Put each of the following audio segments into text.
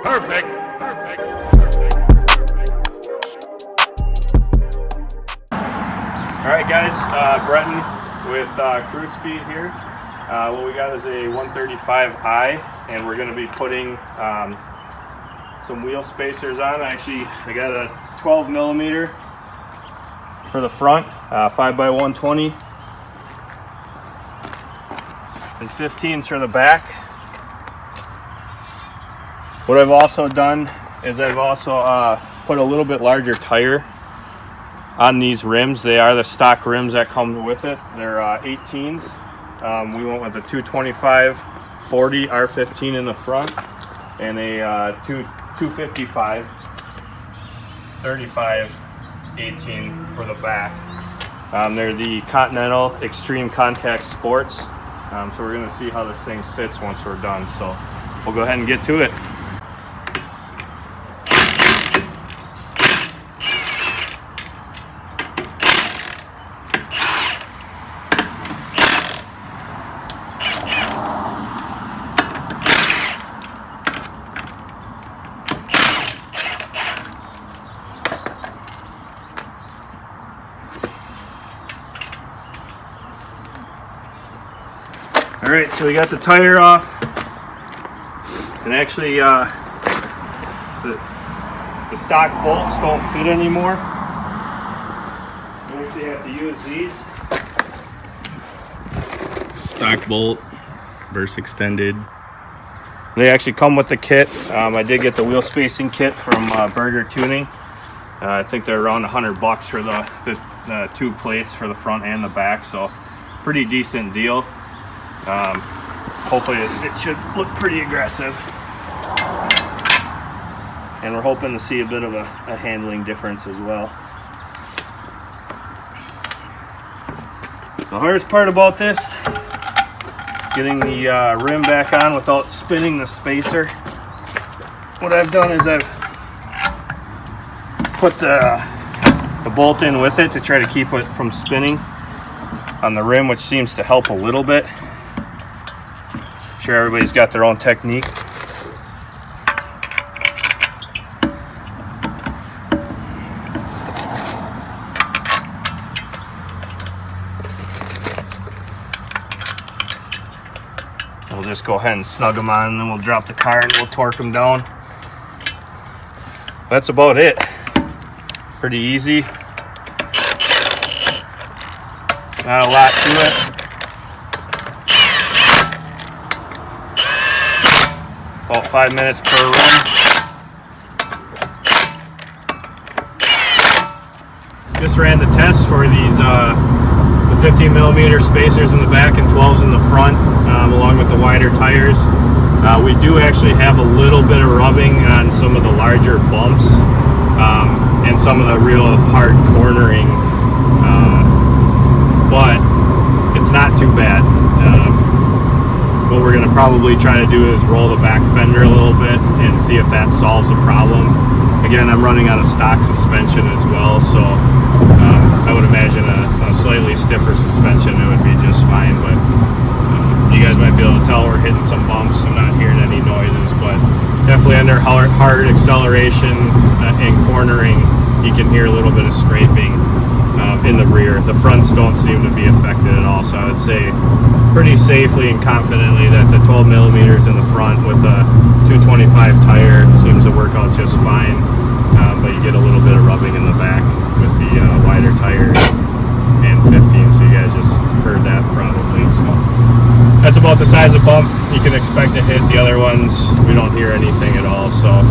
Perfect. Perfect. All right, guys, Breton with Cruise Speed here. What we got is a 135i, and we're going to be putting some wheel spacers on. I got a 12 millimeter for the front, 5x120, and 15s for the back. What I've also done is I've also put a little bit larger tire on these rims. They are the stock rims that come with it. They're 18s. We went with a 225 40 R15 in the front and a 255 35 18 for the back. They're the Continental Extreme Contact Sports. So we're going to see how this thing sits once we're done. So we'll go ahead and get to it. Alright, so we got the tire off, and actually the stock bolts don't fit anymore. You actually have to use these. Stock bolt, burst extended. They actually come with the kit. I did get the wheel spacing kit from Burger Tuning. I think they're around $100 for the two plates for the front and the back, so pretty decent deal. Hopefully it should look pretty aggressive, and we're hoping to see a bit of a handling difference as well. The hardest part about this is getting the rim back on without spinning the spacer. What I've done is I've put the bolt in with it to try to keep it from spinning on the rim, which seems to help a little bit. I'm sure everybody's got their own technique. We'll just go ahead and snug them on, and then we'll drop the car and we'll torque them down. That's about it. Pretty easy. Not a lot to it. About 5 minutes per run. Just ran the test for these the 15 millimeter spacers in the back and 12s in the front, along with the wider tires. We do actually have a little bit of rubbing on some of the larger bumps and some of the real hard cornering, but it's not too bad. What we're going to probably try to do is roll the back fender a little bit and see if that solves the problem. Again, I'm running on a stock suspension as well, so I would imagine a slightly stiffer suspension, it would be just fine. But you guys might be able to tell we're hitting some bumps. I'm not hearing any noises, but definitely under hard acceleration and cornering, you can hear a little bit of scraping in the rear. The fronts don't seem to be affected at all, so I would say pretty safely and confidently that the 12 millimeters in the front with a 225 tire seems to work out just fine, but you get a little bit of rubbing in the back with the wider tire and 15, so you guys just heard that probably. So that's about the size of bump you can expect to hit. The other ones, we don't hear anything at all, so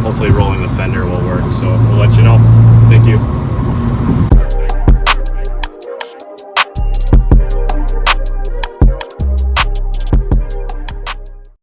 hopefully rolling the fender will work. So we'll let you know. Thank you.